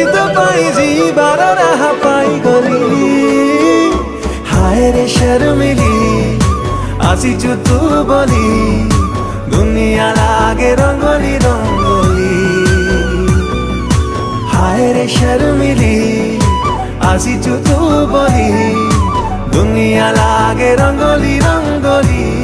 तो पाई जी बारो रहा पाई गली हाय रे शर्मिली आसी चु तू बोली दुनिया लागे रंगोली रंगोली हाय रे शर्मिली आसी चु तू बोली दुनिया लागे रंगोली रंगोली।